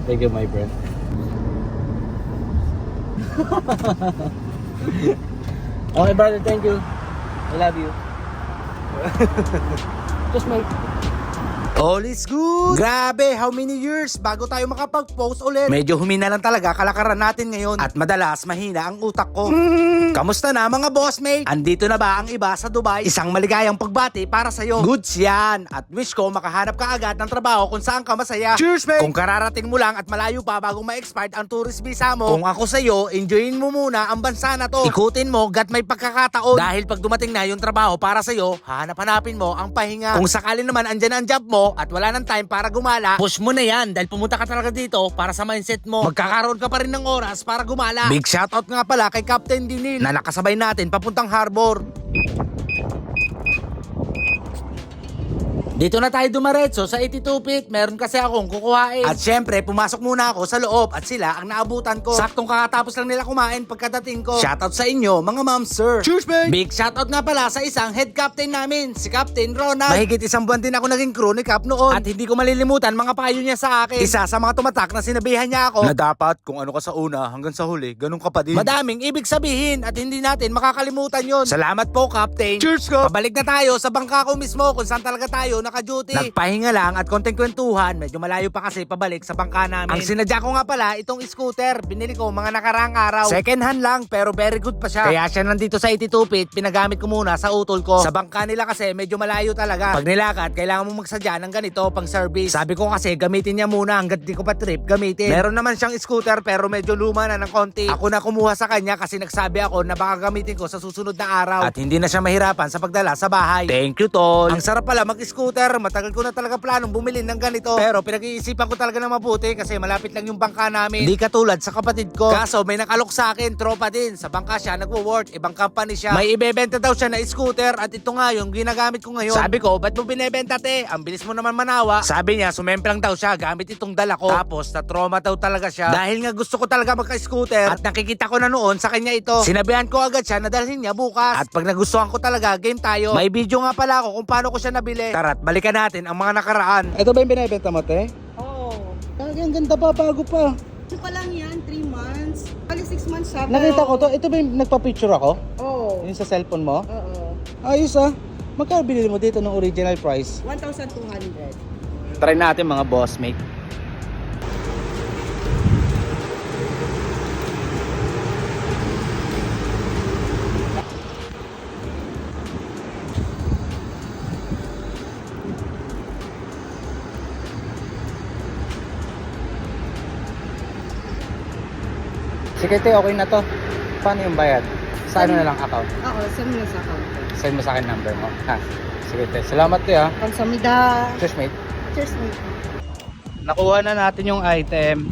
Thank you, my friend. Okay, brother, thank you. I love you. Just my... All is good! Grabe, how many years bago tayo makapag-post ulit? Medyo humina lang talaga kalakaran natin ngayon at madalas mahina ang utak ko. Kamusta na mga bossmate? Andito na ba ang iba sa Dubai? Isang maligayang pagbati para sa'yo. Goods yan! At wish ko makahanap ka agad ng trabaho kung saan ka masaya. Cheers, mate! Kung kararating mo lang at malayo pa bago ma-expired ang tourist visa mo, kung ako sa'yo, enjoyin mo muna ang bansa na to. Ikutin mo gat may pagkakataon. Dahil pag dumating na yung trabaho para sa'yo, hanap-hanapin mo ang pahinga. Kung sakali naman andyan ang job mo, at wala nang time para gumala, push mo na yan dahil pumunta ka talaga dito para sa mindset mo. Magkakaroon ka pa rin ng oras para gumala. Big shoutout nga pala kay Captain Dinil na nakasabay natin papuntang harbor. Dito na tayo dumaretso sa 82 feet. Meron kasi akong kukuhain. At syempre, pumasok muna ako sa loob at sila ang naabutan ko. Saktong kakatapos lang nila kumain pagkadating ko. Shoutout sa inyo, mga ma'am, sir. Cheers, mate! Big shoutout nga pala sa isang head captain namin, si Captain Ronald. Mahigit isang buwan din ako naging crew ni Cap noon. At hindi ko malilimutan mga payo niya sa akin. Isa sa mga tumatak na sinabihan niya ako na dapat kung ano ka sa una hanggang sa huli, ganun ka pa din. Madaming ibig sabihin at hindi natin makakalimutan yon. Salamat po, Captain. Cheers, Cap! Pabalik na tayo sa bangka ko mismo kung saan talaga tayo naka-duty. Nagpahinga lang at konting kwentuhan, medyo malayo pa kasi pabalik sa bangka namin. Ang sinadya ko nga pala, itong scooter, binili ko mga nakaraang araw. Second hand lang pero very good pa siya. Kaya siya nandito sa 82 feet, pinagamit ko muna sa utol ko. Sa bangka nila kasi medyo malayo talaga. Pag nilakad, kailangan mo magsadya ng ganito pang service. Sabi ko kasi gamitin niya muna hanggat di ko pa trip gamitin. Meron naman siyang scooter pero medyo luma na ng konti. Ako na kumuha sa kanya kasi nagsabi ako na baka gamitin ko sa susunod na araw. At hindi na siya mahirapan sa pagdala sa bahay. Thank you, tol. Ang sarap pala mag-scooter. Matagal ko na talaga planong bumili ng ganito. Pero pinag-iisipan ko talaga na mabuti kasi malapit lang yung bangka namin. Hindi katulad sa kapatid ko. Kaso may nakalok sa akin, tropa din. Sa bangka siya nagwo-work, ibang company siya. May ibebenta daw siya na scooter at ito nga yung ginagamit ko ngayon. Sabi ko, ba't mo binebenta, te? Ang bilis mo naman manawa. Sabi niya, sumemplang daw siya gamit itong dala ko. Tapos na-trauma daw talaga siya. Dahil nga gusto ko talaga magka-scooter at nakikita ko na noon sa kanya ito. Sinabihan ko agad siya na dalhin niya bukas. At pag nagustuhan ko talaga, game tayo. May video nga pala ako kung paano ko siya nabili. Tara't balikan natin ang mga nakaraan. Ito ba yung binibenta mo, te? Oo. Ang ganda pa, bago pa. Ito pa lang yan, 3 months. Bali 6 months siya. Nakita ko to. Ito ba yung nagpa-picture ako? Oo. Yung sa cellphone mo? Oo. Ayos ah. Magkano binili mo dito ng original price? 1,200. Try natin mga bossmate. Sige te, okay na to. Paano yung bayad? Sa ano na lang account? Oo, send mo na sa account. Send mo sa akin number mo. Ha? Sige te, salamat te ha. Kamsamida. Cheers mate. Cheers, mate. Nakuha na natin yung item.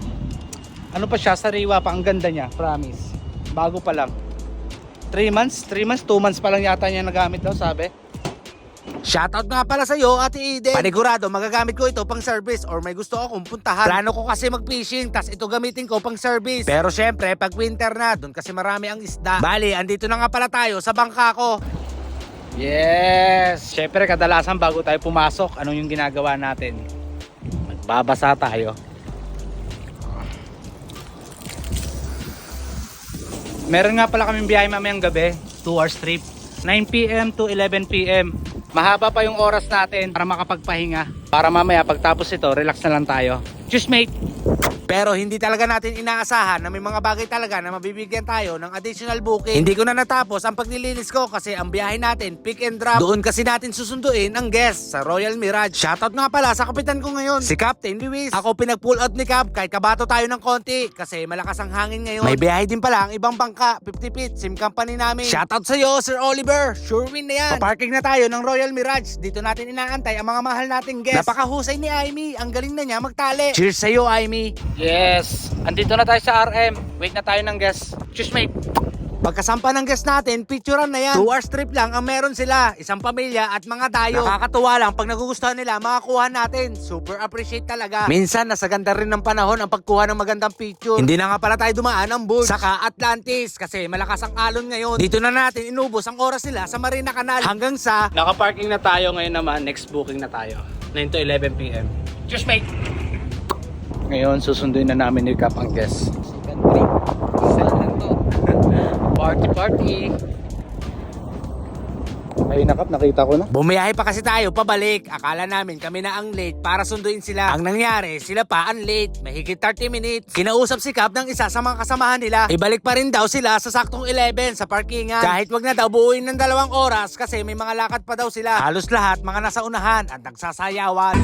Ano pa siya, sariwa pa, ang ganda niya, promise. Bago pa lang. 3 months, 2 months pa lang yata niya nagamit daw, sabi. Shoutout nga pala sa'yo, Ate Eden. Panigurado, magagamit ko ito pang service or may gusto akong puntahan. Plano ko kasi mag-fishing, tas ito gamitin ko pang service. Pero syempre, pag winter na, dun kasi marami ang isda. Bali, andito na nga pala tayo sa bangka ko. Yes! Syempre, kadalasan bago tayo pumasok, anong yung ginagawa natin? Magbabasa tayo. Meron nga pala kaming biyahe mamayang gabi, 2 hours trip. 9 PM to 11 PM. Mahaba pa yung oras natin para makapagpahinga. Para mamaya pagtapos ito, relax na lang tayo. Cheers mate! Pero hindi talaga natin inaasahan na may mga bagay talaga na mabibigyan tayo ng additional booking. Hindi ko na natapos ang paglilinis ko kasi ang biyahe natin, pick and drop. Doon kasi natin susunduin ang guest sa Royal Mirage. Shoutout nga pala sa kapitan ko ngayon, si Captain Luis. Ako pinag-pull out ni Cap kahit kabato tayo ng konti kasi malakas ang hangin ngayon. May biyahe din pala ang ibang bangka, 50 feet, sim company namin. Shoutout sa'yo, Sir Oliver. Sure win na yan. Paparking na tayo ng Royal Mirage. Dito natin inaantay ang mga mahal nating guest. Napakahusay ni Aimee. Ang galing na niya magtali. Cheers sa'yo, Aimee. Yes! Andito na tayo sa RM. Wait na tayo ng guest. Cheers mate! Pagkasampa ng guest natin, picturean na yan. 2 hours trip lang ang meron sila. Isang pamilya at mga dayo. Nakakatuwa lang pag nagugustuhan nila, makakuha natin. Super appreciate talaga. Minsan, nasa ganda rin ng panahon ang pagkuha ng magandang picture. Hindi na nga pala tayo dumaan ang Burj saka Atlantis kasi malakas ang alon ngayon. Dito na natin inubos ang oras nila sa Marina Canal hanggang sa... Naka-parking na tayo ngayon naman. Next booking na tayo. 9 to 11 PM. Cheers mate! Ngayon, susunduin na namin ni Cap ang guest. Second trip. Isa lang to. Party! Ayun na, Cap, nakita ko na. Bumiyahe pa kasi tayo pabalik. Akala namin kami na ang late para sunduin sila. Ang nangyari, sila pa ang late. Mahigit 30 minutes. Kinausap si Cap ng isa sa mga kasamahan nila. Ibalik pa rin daw sila sa saktong 11 sa parkingan. Kahit wag na daw buuin ng 2 oras kasi may mga lakad pa daw sila. Halos lahat mga nasa unahan at nagsasayawan.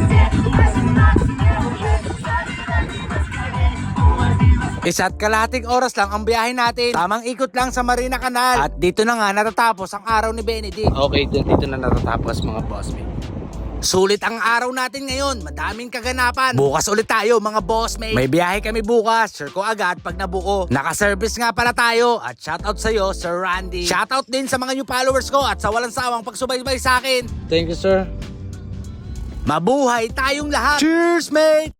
Isa't kalahating oras lang ang biyahe natin. Tamang ikot lang sa Marina Canal. At dito na nga natatapos ang araw ni Benedict. Okay, dito na natatapos mga bossmate. Sulit ang araw natin ngayon. Madaming kaganapan. Bukas ulit tayo mga bossmate. May biyahe kami bukas. Sure ko agad pag nabuo. Naka-service nga pala tayo. At shoutout sa'yo, Sir Randy. Shoutout din sa mga new followers ko at sa walang sawang pagsubaybay sa akin. Thank you, sir. Mabuhay tayong lahat. Cheers, mate!